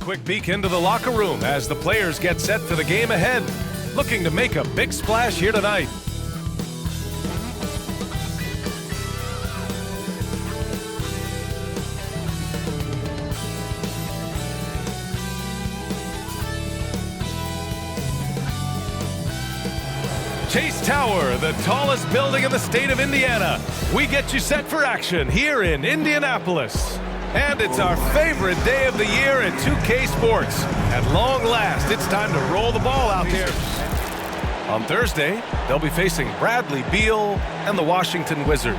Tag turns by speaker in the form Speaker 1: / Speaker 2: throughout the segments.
Speaker 1: quick peek into the locker room as the players get set for the game ahead, looking to make a big splash here tonight. Chase Tower, the tallest building in the state of Indiana. We get you set for action here in Indianapolis. And it's our favorite day of the year at 2K Sports. At long last, it's time to roll the ball out there. On Thursday, they'll be facing Bradley Beal and the Washington Wizards.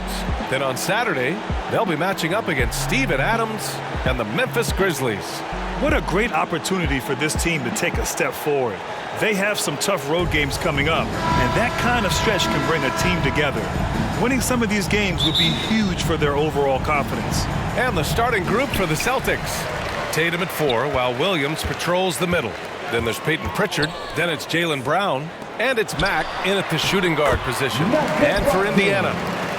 Speaker 1: Then on Saturday, they'll be matching up against Steven Adams and the Memphis Grizzlies.
Speaker 2: What a great opportunity for this team to take a step forward. They have some tough road games coming up, and that kind of stretch can bring a team together. Winning some of these games would be huge for their overall confidence.
Speaker 1: And the starting group for the Celtics. Tatum at 4, while Williams patrols the middle. Then there's Peyton Pritchard, then it's Jaylen Brown, and it's Mack in at the shooting guard position. And for Indiana,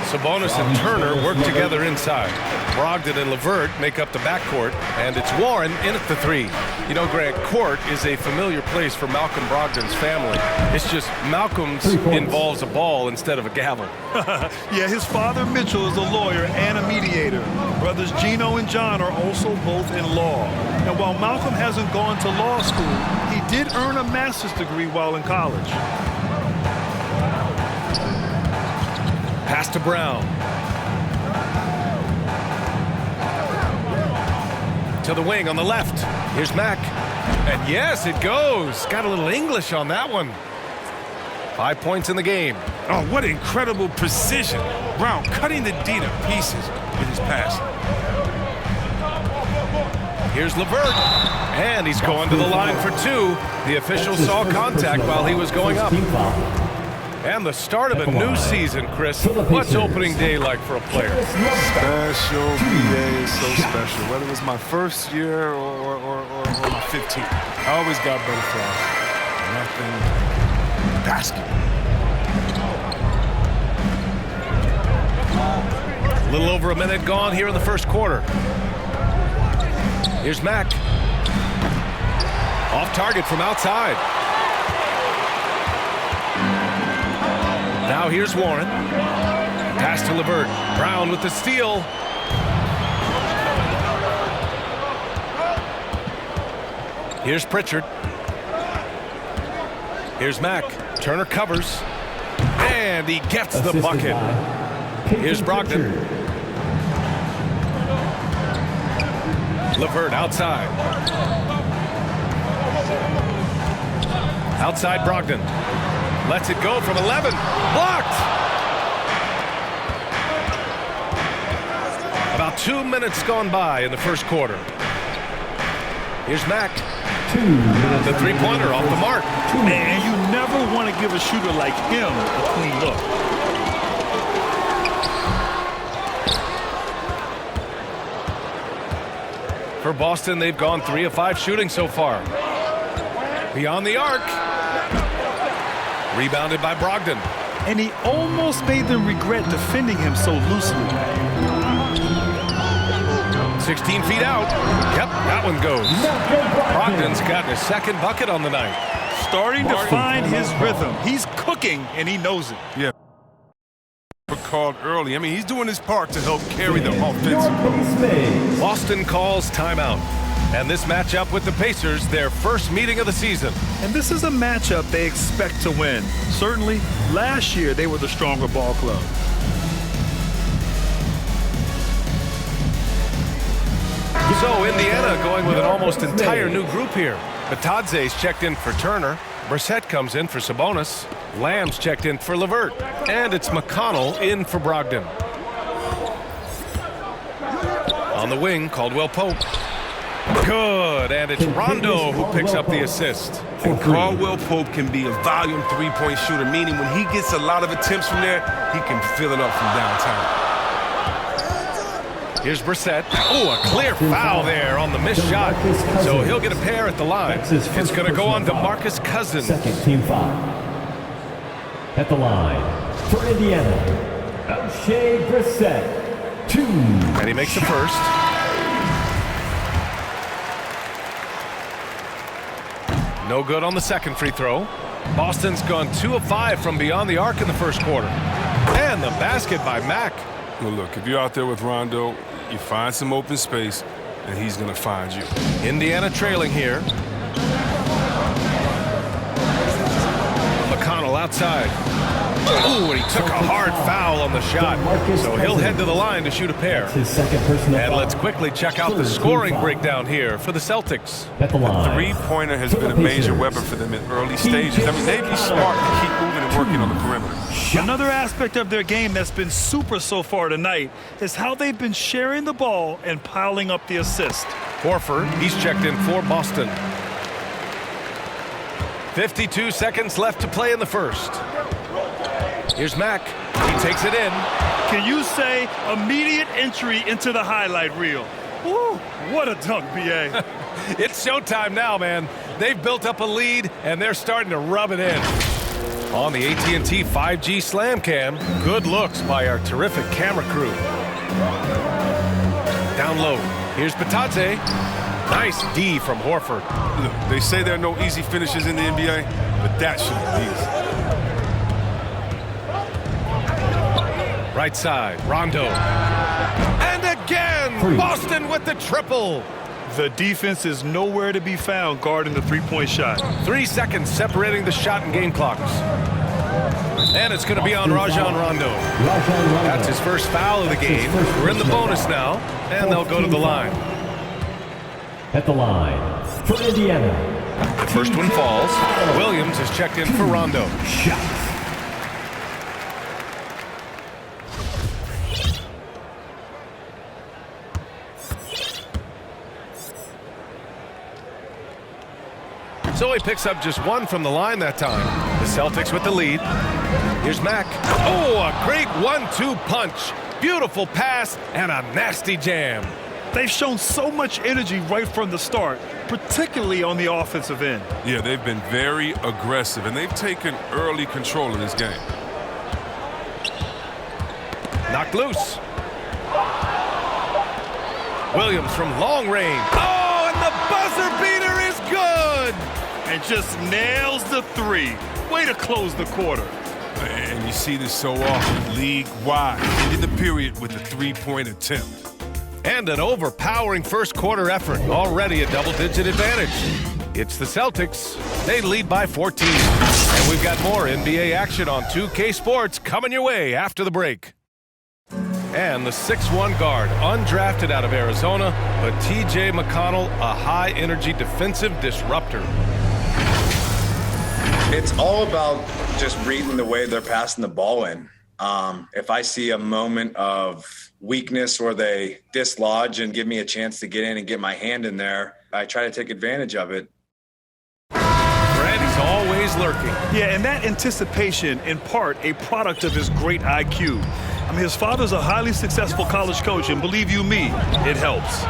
Speaker 1: Sabonis and Turner work together inside. Brogdon and LeVert make up the backcourt, and it's Warren in at the 3. You know, Grant, court is a familiar place for Malcolm Brogdon's family. It's just Malcolm's involves a ball instead of a gavel.
Speaker 2: Yeah, his father Mitchell is a lawyer and a mediator. Brothers Gino and John are also both in law. And while Malcolm hasn't gone to law school, he did earn a master's degree while in college.
Speaker 1: Pass to Brown. To the wing on the left. Here's Mack. And yes, it goes. Got a little English on that one. 5 points in the game.
Speaker 3: Oh, what incredible precision. Brown cutting the D to pieces with his pass.
Speaker 1: Here's LeVert. And he's going to the line for 2. The official saw contact while he was going up. And the start of a new season, Chris. What's opening day like for a player?
Speaker 3: Special. BA is so special. Whether it was my first year or my 15th. I always got butterflies. Nothing basketball.
Speaker 1: A little over a minute gone here in the first quarter. Here's Mack. Off target from outside. Now here's Warren. Pass to LeVert. Brown with the steal. Here's Pritchard. Here's Mack. Turner covers. And he gets the bucket. Here's Brogdon. LeVert outside. Outside Brogdon. Lets it go from 11. Blocked! About 2 minutes gone by in the first quarter. Here's Mack. The three-pointer off the mark.
Speaker 2: Man, you never want to give a shooter like him a clean look.
Speaker 1: For Boston, they've gone 3 of 5 shooting so far. Beyond the arc. Rebounded by Brogdon.
Speaker 2: And he almost made them regret defending him so loosely.
Speaker 1: 16 feet out. Yep, that one goes. Brogdon's gotten his second bucket on the night.
Speaker 2: Starting to find his rhythm. He's cooking, and he knows it.
Speaker 3: Yeah. Called early. I mean, he's doing his part to help carry them offensively.
Speaker 1: Boston calls timeout. And this matchup with the Pacers, their first meeting of the season.
Speaker 2: And this is a matchup they expect to win. Certainly, last year they were the stronger ball club.
Speaker 1: So Indiana going with an almost entire new group here. Batadze's checked in for Turner. Brissett comes in for Sabonis. Lamb's checked in for LeVert. And it's McConnell in for Brogdon. On the wing, Caldwell Pope. Good, and it's Rondo who picks up the assist.
Speaker 3: And Caldwell Pope can be a volume three-point shooter, meaning when he gets a lot of attempts from there, he can fill it up from downtown.
Speaker 1: Here's Brissett. Oh, a clear foul there on the missed shot. So he'll get a pair at the line. It's going to go on to DeMarcus Cousins.
Speaker 4: Second team foul. At the line for Indiana, Shea Brissett, 2.
Speaker 1: And he makes the first. No good on the second free throw. Boston's gone 2 of 5 from beyond the arc in the first quarter. And the basket by Mack.
Speaker 3: Well, look, if you're out there with Rondo, you find some open space, and he's going to find you.
Speaker 1: Indiana trailing here. McConnell outside. Ooh, and he took a hard foul on the shot. So he'll head to the line to shoot a pair.
Speaker 4: His second personal
Speaker 1: And
Speaker 4: foul.
Speaker 1: let's quickly check out the scoring breakdown here for the Celtics.
Speaker 4: At the line.
Speaker 3: Three-pointer has been a major weapon for them in early stages. I mean, they'd be smart to keep moving and working on the perimeter.
Speaker 2: Another aspect of their game that's been super so far tonight is how they've been sharing the ball and piling up the assist.
Speaker 1: Horford, he's checked in for Boston. 52 seconds left to play in the first. Here's Mack. He takes it in.
Speaker 2: Can you say immediate entry into the highlight reel? Woo, what a dunk, B.A.
Speaker 1: It's showtime now, man. They've built up a lead, and they're starting to rub it in. On the AT&T 5G Slam Cam, good looks by our terrific camera crew. Down low. Here's Batadze. Nice D from Horford.
Speaker 3: Look, they say there are no easy finishes in the NBA, but that should be easy.
Speaker 1: Right side, Rondo. And again, Boston with the triple.
Speaker 2: The defense is nowhere to be found guarding the three-point shot.
Speaker 1: 3 seconds separating the shot and game clocks. And it's going to be on Rajon Rondo. That's his first foul of the game. We're in the bonus now, and they'll go to the line.
Speaker 4: At the line for Indiana.
Speaker 1: The first one falls. Williams is checked in for Rondo.
Speaker 4: Shots.
Speaker 1: So he picks up just one from the line that time. The Celtics with the lead. Here's Mack. Oh, a great 1-2 punch. Beautiful pass and a nasty jam.
Speaker 2: They've shown so much energy right from the start, particularly on the offensive end.
Speaker 3: Yeah, they've been very aggressive, and they've taken early control of this game.
Speaker 1: Knocked loose. Williams from long range. Oh, and the buzzer beater is good.
Speaker 2: And just nails the three. Way to close the quarter.
Speaker 3: And you see this so often, league-wide, ending the period with a three-point attempt.
Speaker 1: And an overpowering first quarter effort. Already a double-digit advantage. It's the Celtics. They lead by 14. And we've got more NBA action on 2K Sports coming your way after the break. And the 6'1 guard, undrafted out of Arizona, but T.J. McConnell, a high-energy defensive disruptor.
Speaker 5: It's all about just reading the way they're passing the ball in. If I see a moment of weakness or they dislodge and give me a chance to get in and get my hand in there, I try to take advantage of it.
Speaker 1: Fred, he's always lurking.
Speaker 2: Yeah, and that anticipation, in part, a product of his great IQ. I mean, his father's a highly successful college coach, and believe you me, it helps.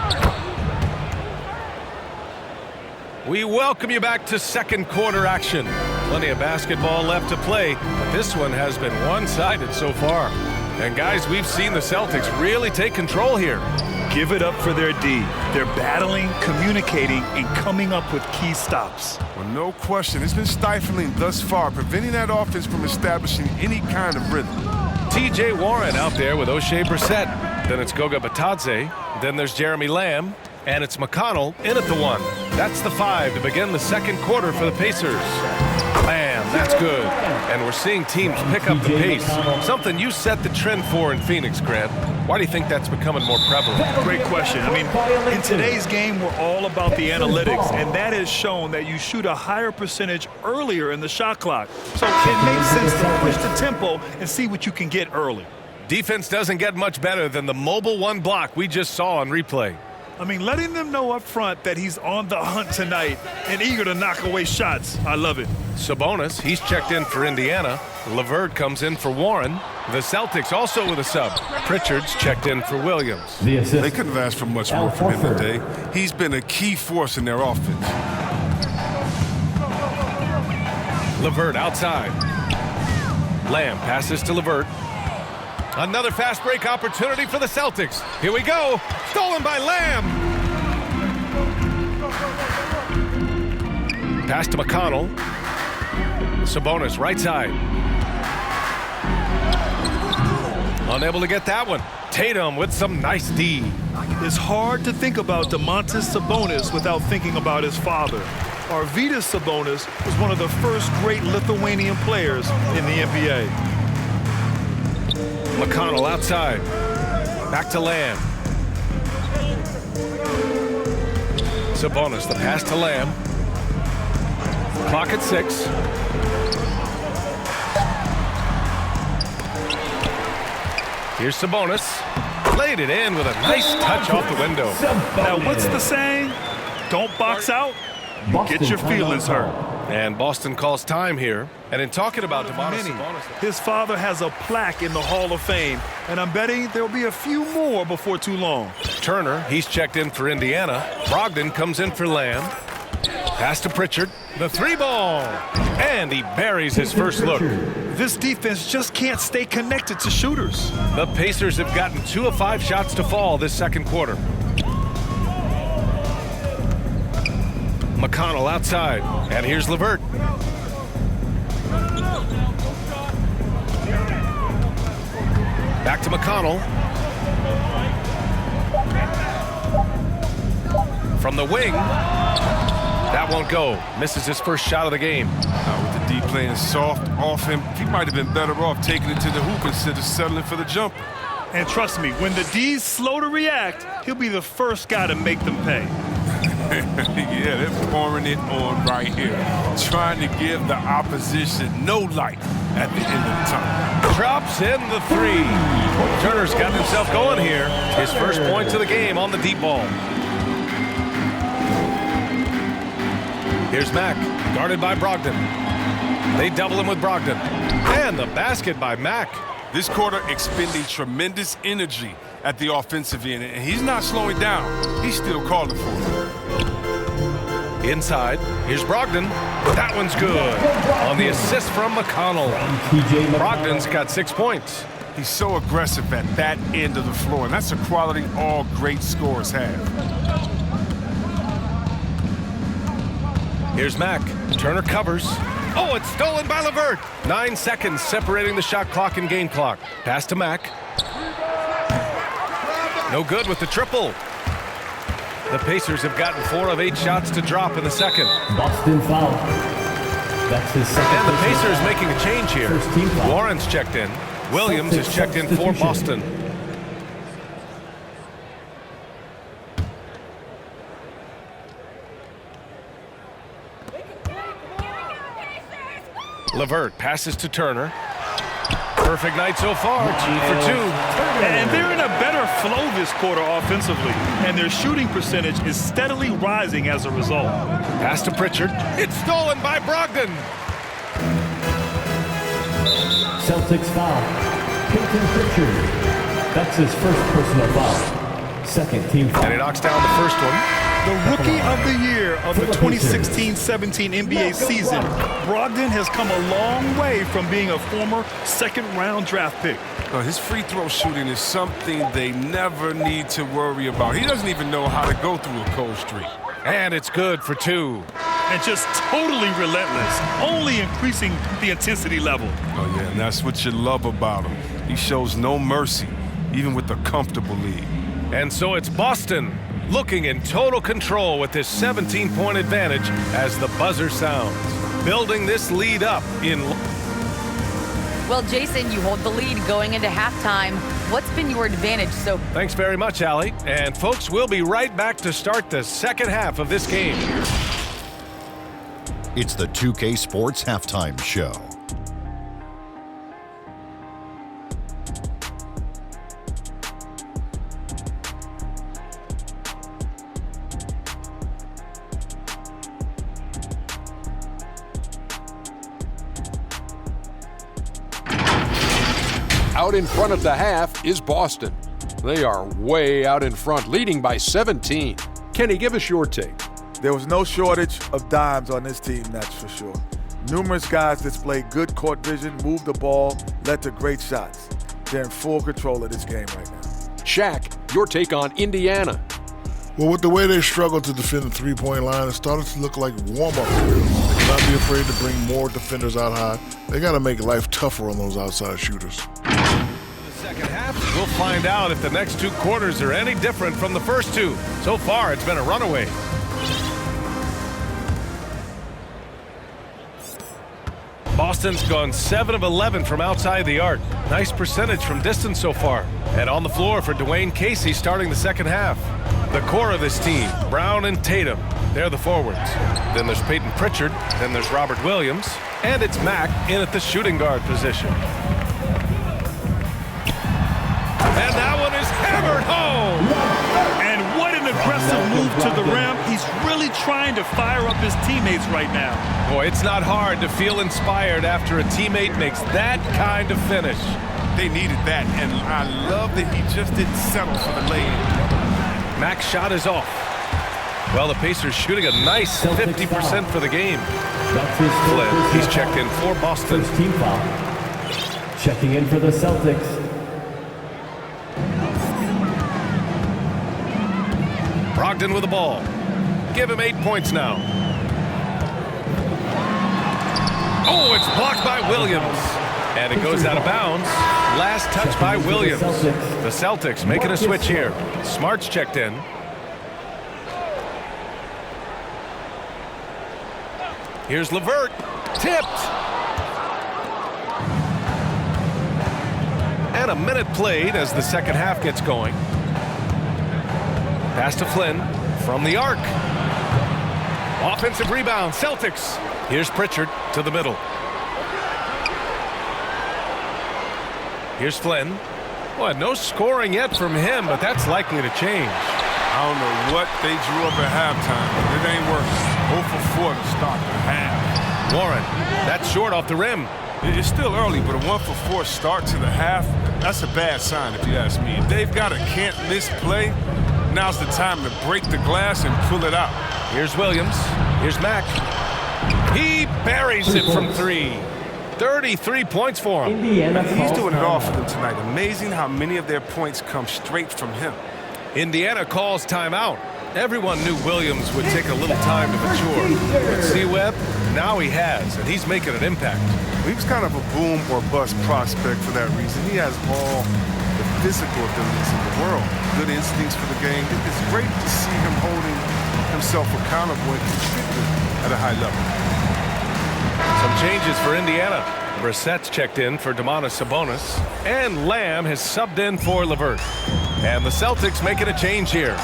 Speaker 1: We welcome you back to second quarter action. Plenty of basketball left to play, but this one has been one-sided so far. And guys, we've seen the Celtics really take control here.
Speaker 2: Give it up for their D. They're battling, communicating, and coming up with key stops.
Speaker 3: Well, no question. It's been stifling thus far, preventing that offense from establishing any kind of rhythm.
Speaker 1: T.J. Warren out there with O'Shea Brissett. Then it's Goga Batadze. Then there's Jeremy Lamb. And it's McConnell in at the one. That's the 5 to begin the second quarter for the Pacers. Bam, that's good. And we're seeing teams pick up the pace. Something you set the trend for in Phoenix, Grant. Why do you think that's becoming more prevalent?
Speaker 2: Great question. I mean, in today's game, we're all about the analytics, and that has shown that you shoot a higher percentage earlier in the shot clock. So it makes sense to push the tempo and see what you can get early.
Speaker 1: Defense doesn't get much better than the mobile one block we just saw on replay.
Speaker 2: I mean, letting them know up front that he's on the hunt tonight and eager to knock away shots. I love it.
Speaker 1: Sabonis, he's checked in for Indiana. LeVert comes in for Warren. The Celtics also with a sub. Pritchard's checked in for Williams.
Speaker 3: They couldn't have asked for much more from him today. He's been a key force in their offense.
Speaker 1: LeVert outside. Lamb passes to LeVert. Another fast break opportunity for the Celtics. Here we go. Stolen by Lamb. Pass to McConnell. Sabonis, right side. Unable to get that one. Tatum with some nice D.
Speaker 2: It's hard to think about Domantas Sabonis without thinking about his father. Arvydas Sabonis was one of the first great Lithuanian players in the NBA.
Speaker 1: McConnell outside. Back to Lamb. Sabonis, the pass to Lamb. Clock at 6. Here's Sabonis. Laid it in with a nice touch off the window.
Speaker 2: Now, what's the saying? Don't box out, get your feelings hurt.
Speaker 1: And Boston calls time here. And in talking about Domantas Sabonis,
Speaker 2: His father has a plaque in the Hall of Fame, and I'm betting there'll be a few more before too long.
Speaker 1: Turner, he's checked in for Indiana. Brogdon comes in for Lamb. Pass to Pritchard. The 3-ball. And he buries his first look.
Speaker 2: This defense just can't stay connected to shooters.
Speaker 1: The Pacers have gotten 2 of 5 shots to fall this second quarter. McConnell outside. And here's LeVert. Back to McConnell. From the wing. That won't go. Misses his first shot of the game.
Speaker 3: With the D playing soft off him, he might have been better off taking it to the hoop instead of settling for the jumper.
Speaker 2: And trust me, when the D's slow to react, he'll be the first guy to make them pay.
Speaker 3: Yeah, they're pouring it on right here. Trying to give the opposition no light at the end of the tunnel.
Speaker 1: Drops in the 3. Turner's got himself going here. His first points of the game on the deep ball. Here's Mack, guarded by Brogdon. They double him with Brogdon. And the basket by Mack.
Speaker 3: This quarter expending tremendous energy at the offensive end, and he's not slowing down. He's still calling for it.
Speaker 1: Inside, here's Brogdon. That one's good. On the assist from McConnell. Brogdon's got 6 points.
Speaker 3: He's so aggressive at that end of the floor, and that's a quality all great scorers have.
Speaker 1: Here's Mack. Turner covers. Oh, it's stolen by LeVert. 9 seconds separating the shot clock and game clock. Pass to Mack. No good with the triple. The Pacers have gotten 4 of 8 shots to drop in the second.
Speaker 4: Boston foul. That's his second.
Speaker 1: And the Pacers making a change here.
Speaker 4: First team foul.
Speaker 1: Lawrence checked in. Williams is checked in for Boston. LeVert passes to Turner. Perfect night so far, 2 for 2.
Speaker 2: And they're in a better flow this quarter offensively, and their shooting percentage is steadily rising as a result.
Speaker 1: Pass to Pritchard. It's stolen by Brogdon.
Speaker 4: Celtics foul. Peyton Pritchard. That's his first personal foul. Second team foul.
Speaker 1: And he knocks down the first one.
Speaker 2: The Rookie of the Year of the 2016-17 NBA season, Brogdon has come a long way from being a former second-round draft pick.
Speaker 3: His free throw shooting is something they never need to worry about. He doesn't even know how to go through a cold streak.
Speaker 1: And it's good for 2.
Speaker 2: And just totally relentless, only increasing the intensity level.
Speaker 3: Oh, yeah, and that's what you love about him. He shows no mercy, even with a comfortable lead.
Speaker 1: And so it's Boston looking in total control with this 17-point advantage as the buzzer sounds, building this lead up in.
Speaker 6: Well, Jason, you hold the lead going into halftime. What's been your advantage so far?
Speaker 1: Thanks very much, Allie. And folks, we'll be right back to start the second half of this game.
Speaker 7: It's the 2K Sports Halftime Show.
Speaker 8: Out in front at the half is Boston. They are way out in front, leading by 17. Kenny, give us your take.
Speaker 9: There was no shortage of dimes on this team, that's for sure. Numerous guys displayed good court vision, moved the ball, led to great shots. They're in full control of this game right now.
Speaker 8: Shaq, your take on Indiana.
Speaker 10: Well, with the way they struggle to defend the three-point line, it started to look like warm-up drills. They cannot be afraid to bring more defenders out high. They got to make life tougher on those outside shooters.
Speaker 1: In the second half, we'll find out if the next 2 quarters are any different from the first 2. So far, it's been a runaway. Boston's gone 7 of 11 from outside the arc. Nice percentage from distance so far. And on the floor for Dwayne Casey starting the second half. The core of this team, Brown and Tatum, they're the forwards. Then there's Peyton Pritchard, then there's Robert Williams, and it's Mack in at the shooting guard position. And that one is hammered home!
Speaker 2: And what an aggressive move to the rim. He's really trying to fire up his teammates right now.
Speaker 1: Boy, it's not hard to feel inspired after a teammate makes that kind of finish.
Speaker 3: They needed that, and I love that he just didn't settle for the lay-in.
Speaker 1: Mack's shot is off. Well, the Pacers shooting a nice 50% for the game. Flynn, he's checked in for Boston.
Speaker 4: First team foul. Checking in for the Celtics.
Speaker 1: Brogdon with the ball. Give him 8 points now. Oh, it's blocked by Williams. And it goes out of bounds. Last touch by Williams. The Celtics making a switch here. Smart's checked in. Here's LeVert. Tipped. And a minute played as the second half gets going. Pass to Flynn from the arc. Offensive rebound, Celtics. Here's Pritchard to the middle. Here's Flynn. Boy, no scoring yet from him, but that's likely to change.
Speaker 3: I don't know what they drew up at halftime, but it ain't working. 0 for 4 to start the half.
Speaker 1: Warren, that's short off the rim.
Speaker 3: It's still early, but a 1 for 4 start to the half, that's a bad sign if you ask me. If they've got a can't-miss play, now's the time to break the glass and pull it out.
Speaker 1: Here's Williams. Here's Mack. He buries it from 3. 33 points for him.
Speaker 3: He's doing it all for them tonight. Amazing how many of their points come straight from him.
Speaker 1: Indiana calls timeout. Everyone knew Williams would take a little time to mature. But C-Webb, now he has, and he's making an impact.
Speaker 3: He was kind of a boom or bust prospect for that reason. He has all the physical abilities in the world, good instincts for the game. It's great to see him holding himself accountable and contributing at a high level.
Speaker 1: Some changes for Indiana. Brissett's checked in for Domantas Sabonis, and Lamb has subbed in for LeVert. And the Celtics making a change here.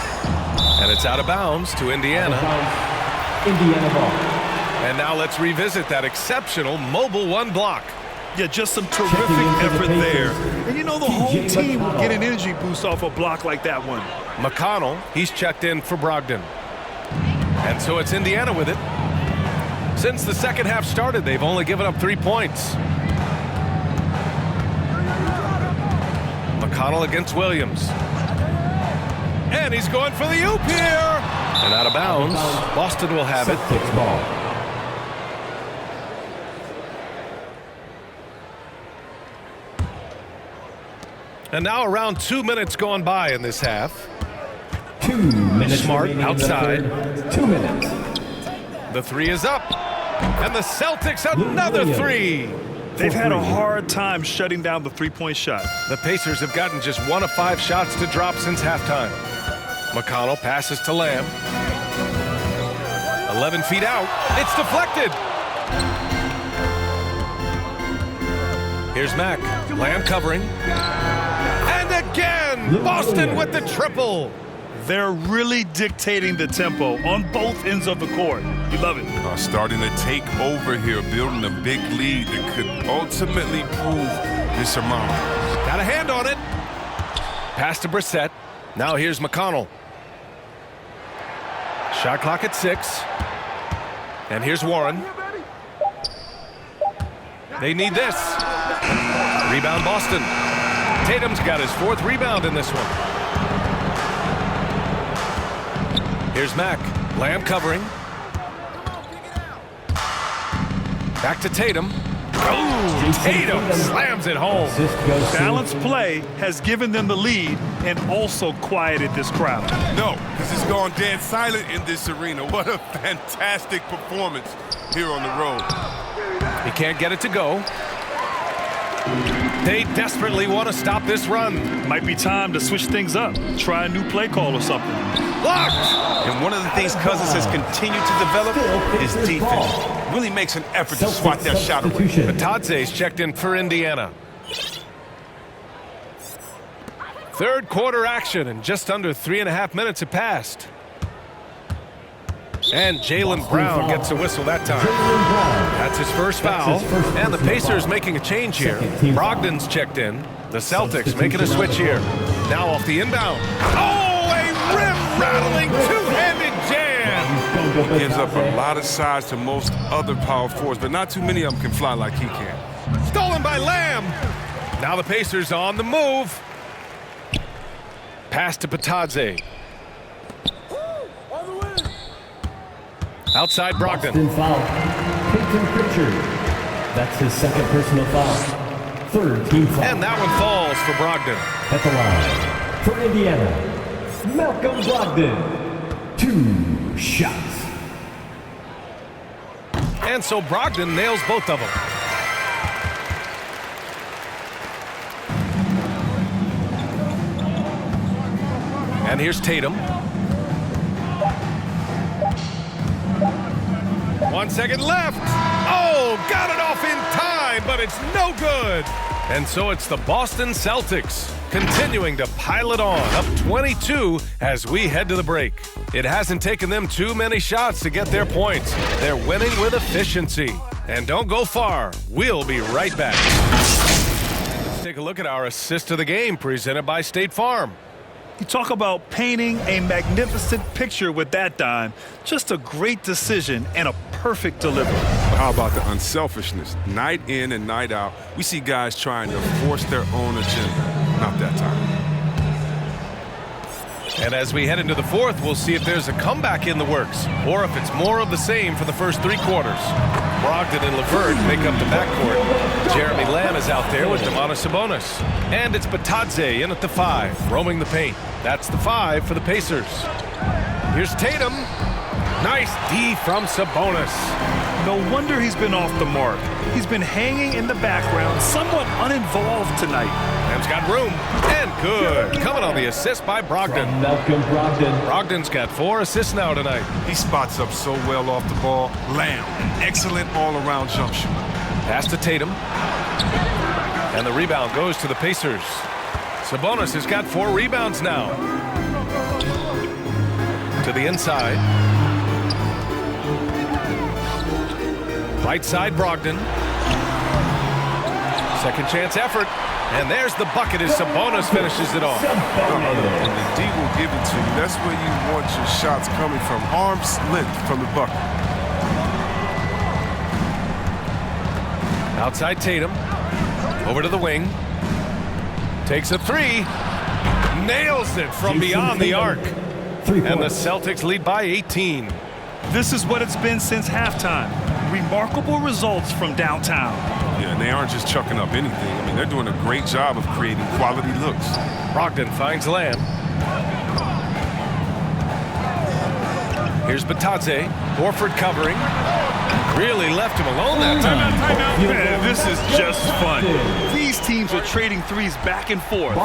Speaker 1: And it's out of bounds to Indiana.
Speaker 4: Indiana ball.
Speaker 1: And now let's revisit that exceptional mobile 1 block.
Speaker 2: Yeah, just some terrific effort there. And you know the whole team will get an energy boost off a block like that one.
Speaker 1: McConnell, he's checked in for Brogdon. And so it's Indiana with it. Since the second half started, they've only given up 3 points. McConnell against Williams. And he's going for the oop here. And out of bounds. Boston will have it.
Speaker 4: Celtics ball.
Speaker 1: And now around 2 minutes gone by in this half.
Speaker 4: 2 minutes.
Speaker 1: Smart outside.
Speaker 4: 2 minutes.
Speaker 1: The 3 is up. And the Celtics another 3.
Speaker 2: They've had a hard time shutting down the three-point shot.
Speaker 1: The Pacers have gotten just 1 of 5 shots to drop since halftime. McConnell passes to Lamb. 11 feet out. It's deflected. Here's Mack. Lamb covering. And again, Boston with the triple.
Speaker 2: They're really dictating the tempo on both ends of the court. You love it.
Speaker 3: Starting to take over here, building a big lead that could ultimately prove insurmountable.
Speaker 1: Got a hand on it. Pass to Brissett. Now here's McConnell. Shot clock at 6. And here's Warren. They need this. Rebound Boston. Tatum's got his 4th rebound in this one. Here's Mack. Lamb covering. Back to Tatum. Ooh, Tatum slams it home.
Speaker 2: Balanced play has given them the lead and also quieted this crowd.
Speaker 3: No, because it's gone dead silent in this arena. What a fantastic performance here on the road.
Speaker 1: He can't get it to go. They desperately want to stop this run.
Speaker 2: Might be time to switch things up. Try a new play call or something.
Speaker 1: Blocked!
Speaker 11: And one of the things Cousins has continued to develop is defense. Really makes an effort to swat that shot away.
Speaker 1: Bitadze's checked in for Indiana. Third quarter action, and just under 3.5 minutes have passed. And Jaylen Brown gets a whistle that time. That's his first foul. And the Pacers making a change here. Brogdon's checked in. The Celtics making a switch here. Now off the inbound. Oh, a rim-rattling two-handed jam!
Speaker 3: He gives up a lot of size to most other power forwards, but not too many of them can fly like he can.
Speaker 1: Stolen by Lamb. Now the Pacers on the move. Pass to Bitadze. Outside Brogdon.
Speaker 4: Foul. Peyton Pritchard. That's his second personal foul. Third team foul.
Speaker 1: And that one falls for Brogdon.
Speaker 4: At the line for Indiana, Malcolm Brogdon. 2 shots.
Speaker 1: And so Brogdon nails both of them. And here's Tatum. 1 second left. Oh, got it off in time, but it's no good. And so it's the Boston Celtics continuing to pile it on, up 22 as we head to the break. It hasn't taken them too many shots to get their points. They're winning with efficiency. And don't go far. We'll be right back. Let's take a look at our assist of the game presented by State Farm.
Speaker 2: You talk about painting a magnificent picture with that dime. Just a great decision and a perfect delivery.
Speaker 3: How about the unselfishness? Night in and night out, we see guys trying to force their own agenda. Not that time.
Speaker 1: And as we head into the fourth, we'll see if there's a comeback in the works or if it's more of the same for the first 3 quarters. Brogdon and LeVert make up the backcourt. Jeremy Lamb is out there with Domantas Sabonis. And it's Bitadze in at the 5, roaming the paint. That's the 5 for the Pacers. Here's Tatum. Nice D from Sabonis.
Speaker 2: No wonder he's been off the mark. He's been hanging in the background, somewhat uninvolved tonight.
Speaker 1: Lamb's got room. And good. Coming on the assist by Brogdon.
Speaker 4: Malcolm Brogdon.
Speaker 1: Brogdon's got 4 assists now tonight.
Speaker 3: He spots up so well off the ball. Lamb, excellent all-around jump shooter.
Speaker 1: Pass to Tatum. And the rebound goes to the Pacers. Sabonis has got 4 rebounds now. To the inside. Right side, Brogdon. Second chance effort. And there's the bucket as Sabonis finishes it off.
Speaker 3: And the D will give it to you. That's where you want your shots coming from. Arm's length from the bucket.
Speaker 1: Outside Tatum. Over to the wing. Takes a 3. Nails it from beyond the arc. And the Celtics lead by 18.
Speaker 2: This is what it's been since halftime. Remarkable results from downtown.
Speaker 3: Yeah, and they aren't just chucking up anything. I mean, they're doing a great job of creating quality looks.
Speaker 1: Brogdon finds Lamb. Here's Bitadze. Horford covering. Really left him alone that time.
Speaker 2: Man, this is just fun. These teams are trading threes back and forth.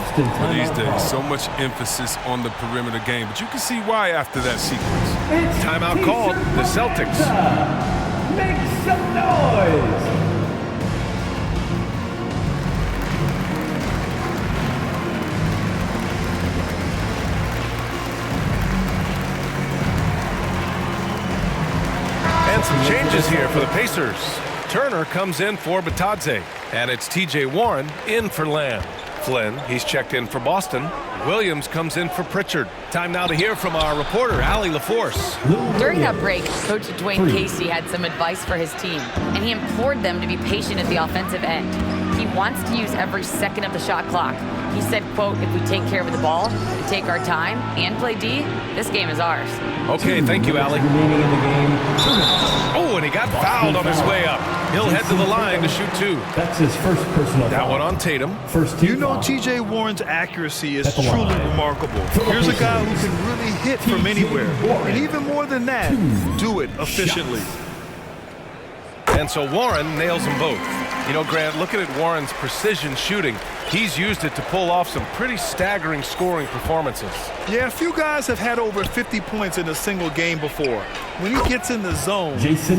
Speaker 3: These days, so much emphasis on the perimeter game, but you can see why after that sequence.
Speaker 1: Timeout called. The Celtics.
Speaker 4: Make some noise.
Speaker 1: And some changes here for the Pacers. Turner comes in for Bitadze, and it's TJ Warren in for Lamb. Flynn, he's checked in for Boston. Williams comes in for Pritchard. Time now to hear from our reporter, Allie LaForce.
Speaker 6: During that break, Coach Dwayne Casey had some advice for his team, and he implored them to be patient at the offensive end. He wants to use every second of the shot clock. He said, quote, if we take care of the ball and take our time and play D, this game is ours.
Speaker 1: Okay, thank you, Allie.
Speaker 4: Remaining in the game.
Speaker 1: Oh, and he got fouled on his way up. He'll head to the line to shoot 2.
Speaker 4: That's his first personal
Speaker 1: That
Speaker 4: foul.
Speaker 1: one on Tatum.
Speaker 4: First team
Speaker 2: You know,
Speaker 4: foul.
Speaker 2: T.J. Warren's accuracy is
Speaker 4: At the
Speaker 2: truly
Speaker 4: line.
Speaker 2: remarkable. Here's a guy who can really hit from anywhere. And even more than that, do it efficiently.
Speaker 1: And so Warren nails them both. You know, Grant, looking at Warren's precision shooting, he's used it to pull off some pretty staggering scoring performances.
Speaker 2: Yeah, a few guys have had over 50 points in a single game before. When he gets in the zone,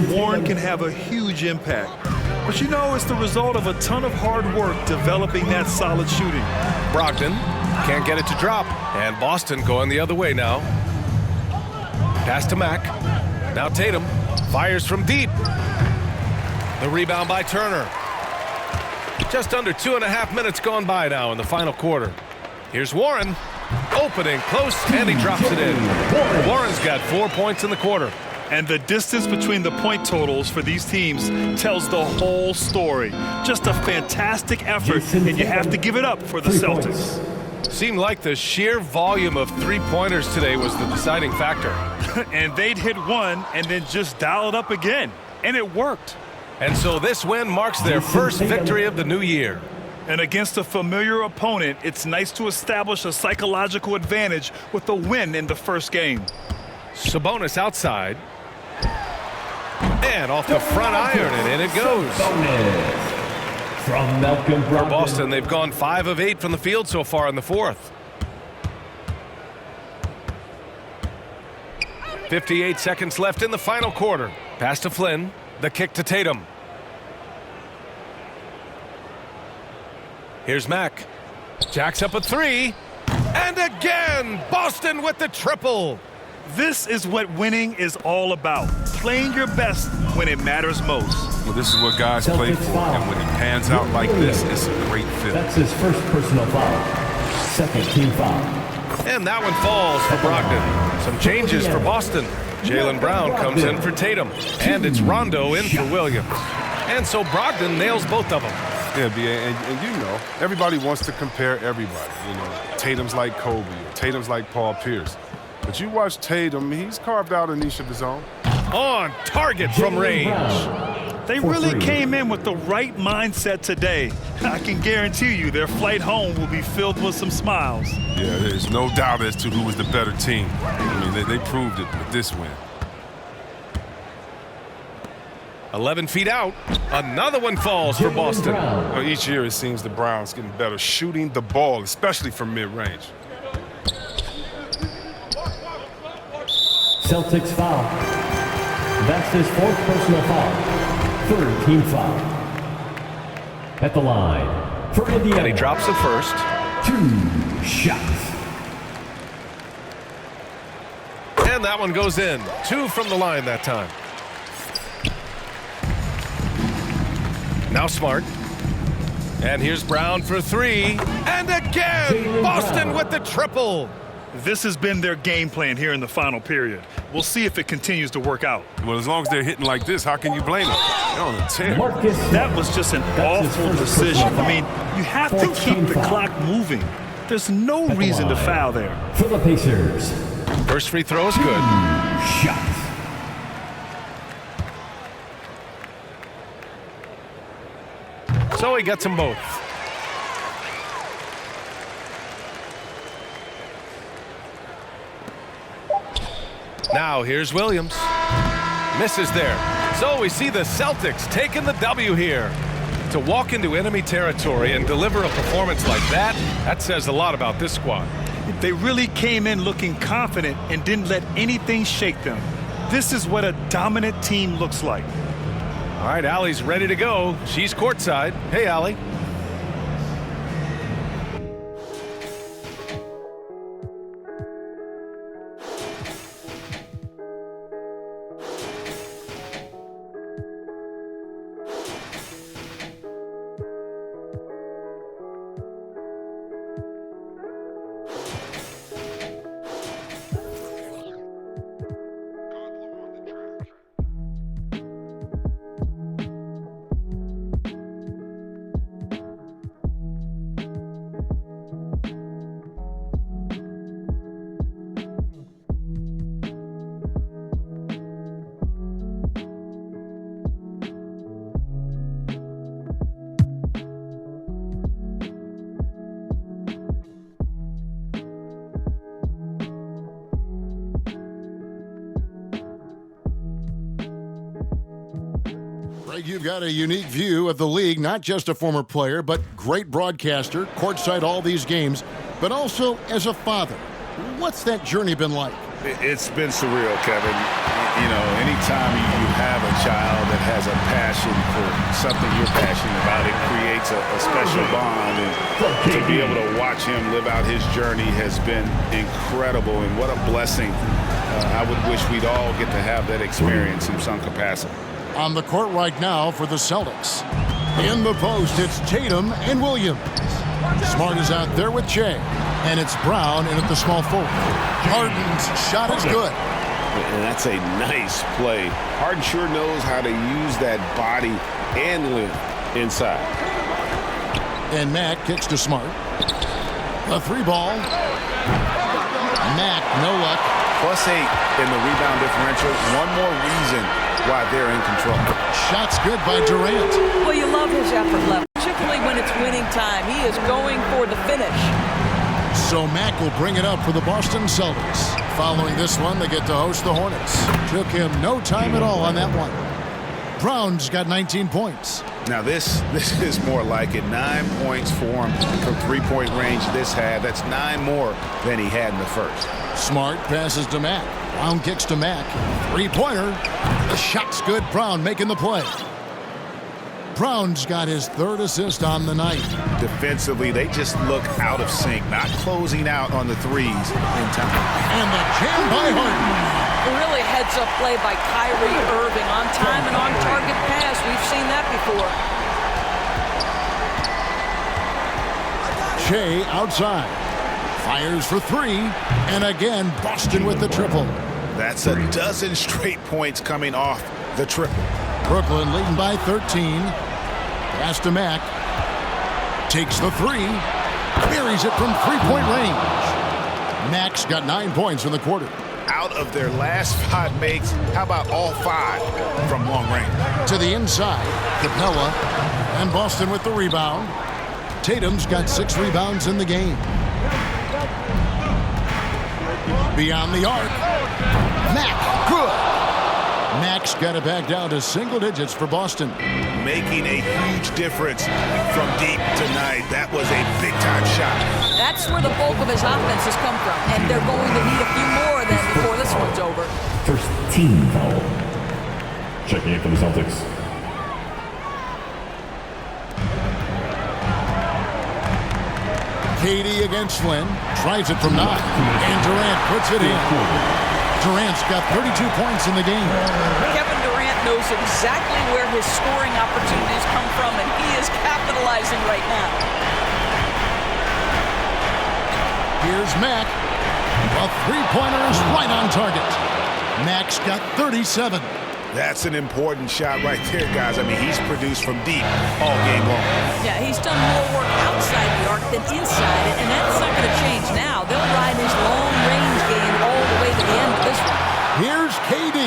Speaker 2: Warren can have a huge impact. But you know, it's the result of a ton of hard work developing that solid shooting.
Speaker 1: Brogdon can't get it to drop. And Boston going the other way now. Pass to Mack. Now Tatum fires from deep. The rebound by Turner. Just under 2.5 minutes gone by now in the final quarter. Here's Warren. Opening close, and he drops it in. Warren's got 4 points in the quarter.
Speaker 2: And the distance between the point totals for these teams tells the whole story. Just a fantastic effort, and you have to give it up for the Celtics.
Speaker 1: Seemed like the sheer volume of three-pointers today was the deciding factor.
Speaker 2: And they'd hit one and then just dial it up again. And it worked.
Speaker 1: And so this win marks their first victory of the new year.
Speaker 2: And against a familiar opponent, it's nice to establish a psychological advantage with a win in the first game.
Speaker 1: Sabonis outside. And off the front iron, and in it goes.
Speaker 4: From Malcolm Brogdon.
Speaker 1: For Boston, they've gone 5 of 8 from the field so far in the fourth. 58 seconds left in the final quarter. Pass to Flynn. The kick to Tatum. Here's Mack. Jacks up a 3. And again, Boston with the triple.
Speaker 2: This is what winning is all about. Playing your best when it matters most.
Speaker 11: Well, this is what guys play for, and when it pans out like this, it's a great fit.
Speaker 4: That's his first personal foul. Second team foul.
Speaker 1: And that one falls for Brogdon. Some changes for Boston. Jaylen Brown comes in for Tatum. And it's Rondo in for Williams. And so Brogdon nails both of them.
Speaker 3: Yeah, B.A., and you know, everybody wants to compare everybody. You know, Tatum's like Kobe, or Tatum's like Paul Pierce. But you watch Tatum, he's carved out a niche of his own.
Speaker 1: On target from range.
Speaker 2: They really came in with the right mindset today. I can guarantee you their flight home will be filled with some smiles.
Speaker 3: Yeah, there's no doubt as to who was the better team. I mean, they proved it with this win.
Speaker 1: 11 feet out. Another one falls for Boston.
Speaker 3: Well, each year it seems the Browns getting better shooting the ball, especially from mid-range.
Speaker 4: Celtics foul. That's his fourth personal foul. Third team foul. At the line for Indiana.
Speaker 1: And he drops the first.
Speaker 4: 2 shots.
Speaker 1: And that one goes in. 2 from the line that time. Now Smart. And here's Brown for 3. And again, Boston with the triple.
Speaker 2: This has been their game plan here in the final period. We'll see if it continues to work out.
Speaker 3: Well, as long as they're hitting like this, how can you blame them? They're on a tear.
Speaker 2: That was just an awful decision. I mean, you have to keep the clock moving. There's no reason to foul there.
Speaker 4: For the Pacers.
Speaker 1: First free throw is good.
Speaker 4: Shots.
Speaker 1: So he gets them both. Now here's Williams. Misses there. So we see the Celtics taking the W here. To walk into enemy territory and deliver a performance like that, that says a lot about this squad.
Speaker 2: They really came in looking confident and didn't let anything shake them. This is what a dominant team looks like.
Speaker 1: All right, Allie's ready to go. She's courtside. Hey, Allie.
Speaker 7: you've got a unique view of the league, not just a former player, but great broadcaster, courtside all these games, but also as a father. What's that journey been like?
Speaker 12: It's been surreal, Kevin. You know, anytime you have a child that has a passion for something you're passionate about, it creates a special bond. And to be able to watch him live out his journey has been incredible. And what a blessing. I would wish we'd all get to have that experience in some capacity.
Speaker 7: On the court right now for the Celtics. In the post, it's Tatum and Williams. Smart is out there with Jay. And it's Brown in at the small forward. Harden's shot is good.
Speaker 12: And that's a nice play. Harden sure knows how to use that body and length inside.
Speaker 7: And Mack kicks to Smart. A 3-ball. Mack, no luck.
Speaker 12: +8 in the rebound differential. One more reason why they're in control.
Speaker 7: Shot's good by Durant.
Speaker 13: Well, you love his effort level, particularly when it's winning time. He is going for the finish.
Speaker 7: So Mack will bring it up for the Boston Celtics. Following this one, they get to host the Hornets. Took him no time at all on that one. Brown's got 19 points.
Speaker 12: Now this is more like it. 9 points for him from three-point range this half. That's 9 more than he had in the first.
Speaker 7: Smart passes to Mack. Brown kicks to Mack. Three-pointer. The shot's good. Brown making the play. Brown's got his 3rd assist on the night.
Speaker 12: Defensively, they just look out of sync, not closing out on the threes in time.
Speaker 7: And the jam by Harden.
Speaker 13: Really heads-up play by Kyrie Irving. On time and on target pass. We've seen that before.
Speaker 7: Shea outside. Fires for 3. And again, Boston with the triple.
Speaker 12: That's a dozen straight points coming off the triple.
Speaker 7: Brooklyn leading by 13. Pass to Mack. Takes the 3. Buries it from 3-point range. Mack's got 9 points in the quarter.
Speaker 12: Out of their last 5 makes, how about all 5 from long range?
Speaker 7: To the inside, Capella, and Boston with the rebound. Tatum's got 6 rebounds in the game. Beyond the arc. Mack, good. Mack's got it back down to single digits for Boston.
Speaker 12: Making a huge difference from deep tonight. That was a big-time shot.
Speaker 13: That's where the bulk of his offense has come from, and they're going to need a few more than before this one's over.
Speaker 4: First team foul. Checking in for the Celtics.
Speaker 7: KD against Flynn. Tries it from 9. And Durant puts it in. Durant's got 32 points in the game.
Speaker 13: Kevin Durant knows exactly where his scoring opportunities come from, and he is capitalizing right now.
Speaker 7: Here's Mack. A 3-pointer is right on target. Mack's got 37.
Speaker 12: That's an important shot right there, guys. I mean, he's produced from deep all game long.
Speaker 13: Yeah, he's done more work outside the arc than inside it, and that's not going to change now. They'll ride his long-range game all the way to the end of this one.
Speaker 7: Here's KD,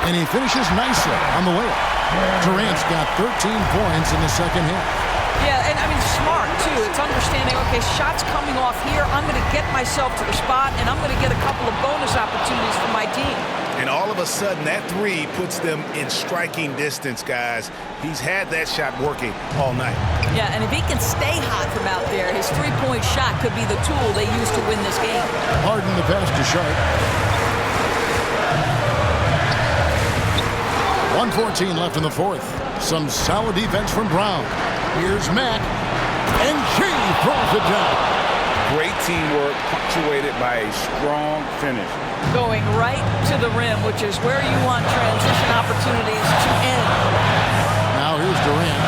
Speaker 7: and he finishes nicely on the layup. Durant's got 13 points in the second half.
Speaker 13: Yeah, and I mean, smart, too. It's understanding, okay, shots coming off here. I'm going to get myself to the spot, and I'm going to get a couple of bonus opportunities for my team.
Speaker 12: And all of a sudden, that 3 puts them in striking distance, guys. He's had that shot working all night.
Speaker 13: Yeah, and if he can stay hot from out there, his 3-point shot could be the tool they use to win this game.
Speaker 7: Harden the pass to Sharp. 1:14 left in the 4th. Some solid defense from Brown. Here's Mack. And Shea throws it down.
Speaker 12: Great teamwork, punctuated by a strong finish.
Speaker 13: Going right to the rim, which is where you want transition opportunities to end.
Speaker 7: Now here's Durant.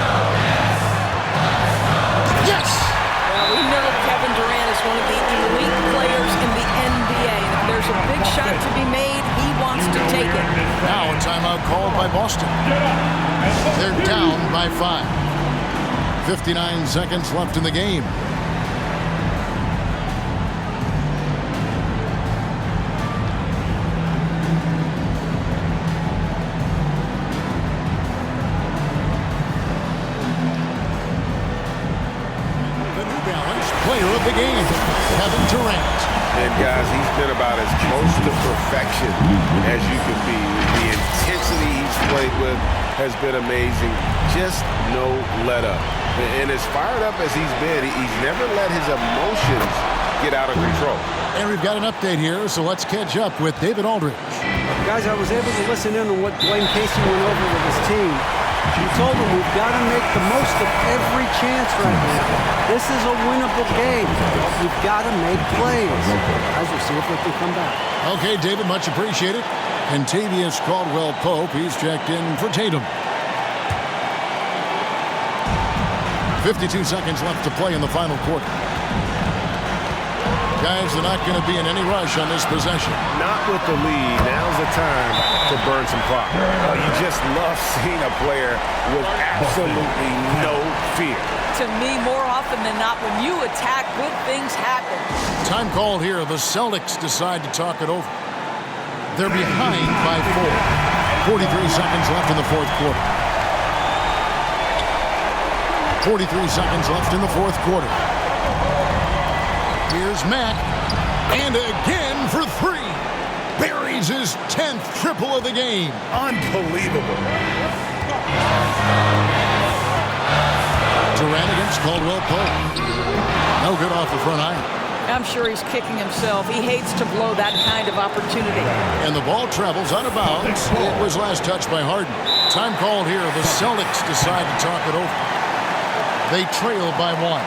Speaker 7: Yes!
Speaker 13: Well, we know Kevin Durant is one of the elite players in the NBA. And if there's a big shot to be made, he wants to take it.
Speaker 7: Now a timeout called by Boston. They're down by 5. 59 seconds left in the game. Player of the game, Kevin Durant.
Speaker 12: And guys, he's been about as close to perfection as you can be. The intensity he's played with, has been amazing. Just no let up. And as fired up as he's been, he's never let his emotions get out of control.
Speaker 7: And we've got an update here, so let's catch up with David Aldridge.
Speaker 14: Guys, I was able to listen in on what Dwayne Casey went over with his team. He told them we've got to make the most of every chance right now. This is a winnable game. We've got to make plays. Guys, we'll see if we can come back.
Speaker 7: Okay, David, much appreciated. Contavious Caldwell-Pope, he's checked in for Tatum. 52 seconds left to play in the final quarter. Guys, they're not going to be in any rush on this possession.
Speaker 12: Not with the lead. Now's the time to burn some clock. You just love seeing a player with absolutely no fear.
Speaker 13: To me, more often than not, when you attack, good things happen.
Speaker 7: Time called here. The Celtics decide to talk it over. They're behind by 4. 43 seconds left in the fourth quarter. 43 seconds left in the fourth quarter. Here's Mack, and again for 3. Buries his 10th triple of the game.
Speaker 12: Unbelievable.
Speaker 7: Durant against Caldwell-Pope. No good off the front iron.
Speaker 13: I'm sure he's kicking himself. He hates to blow that kind of opportunity.
Speaker 7: And the ball travels out of bounds. It was last touched by Harden. Time called here. The Celtics decide to talk it over. They trail by 1.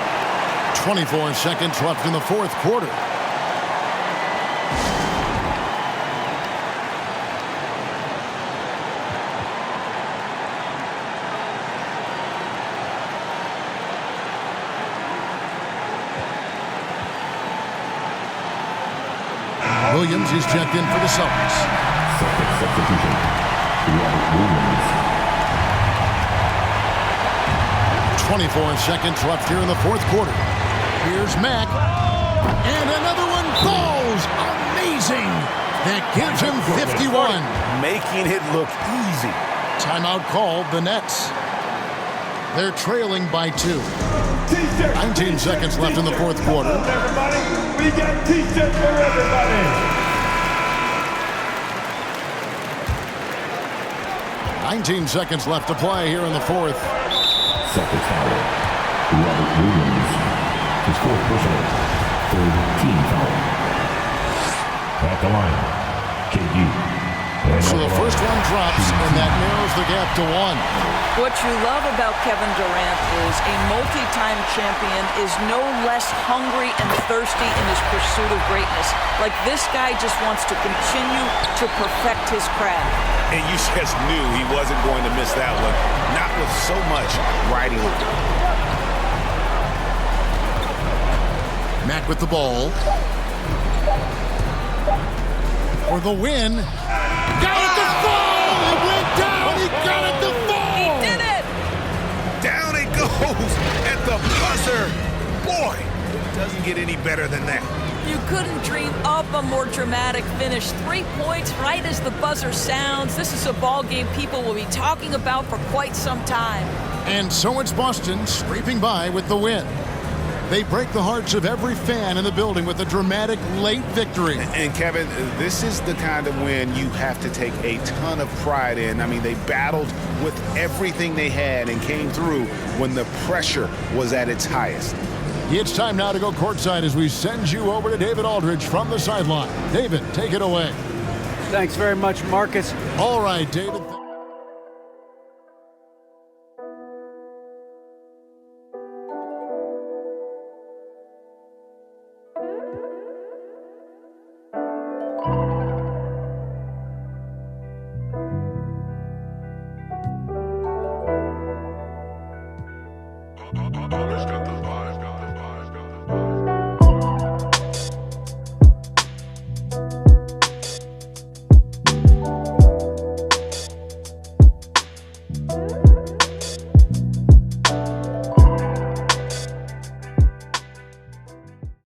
Speaker 7: 24 seconds left in the fourth quarter. Williams is checked in for the Celtics.
Speaker 4: Celtics substitution. Robert Williams.
Speaker 7: 24 seconds left here in the fourth quarter. Here's Mack. And another one falls. Amazing. That gives him 51.
Speaker 12: Making it look easy.
Speaker 7: Timeout called the Nets. They're trailing by 2. 19 seconds left in the fourth quarter.
Speaker 15: Everybody, we got T-shirts for everybody.
Speaker 7: 19 seconds left to play here in the fourth.
Speaker 4: Celtics foul. Robert Williams. His fourth personal. Third team foul. At the line, KD.
Speaker 7: So the first one drops, and that narrows the gap to 1.
Speaker 13: What you love about Kevin Durant is a multi-time champion is no less hungry and thirsty in his pursuit of greatness. Like this guy just wants to continue to perfect his craft.
Speaker 12: And you just knew he wasn't going to miss that one. Not with so much riding on it.
Speaker 7: Mack with the ball. For the win. Got it to fall! It went down! He got it to fall!
Speaker 13: He did it!
Speaker 12: Down it goes at the buzzer. Boy, it doesn't get any better than that.
Speaker 13: You couldn't dream up a more dramatic finish. 3 points right as the buzzer sounds. This is a ball game people will be talking about for quite some time.
Speaker 7: And so it's Boston scraping by with the win. They break the hearts of every fan in the building with a dramatic late victory.
Speaker 12: And Kevin, this is the kind of win you have to take a ton of pride in. I mean, they battled with everything they had and came through when the pressure was at its highest.
Speaker 7: It's time now to go courtside as we send you over to David Aldridge from the sideline. David, take it away.
Speaker 14: Thanks very much, Marcus.
Speaker 7: All right, David.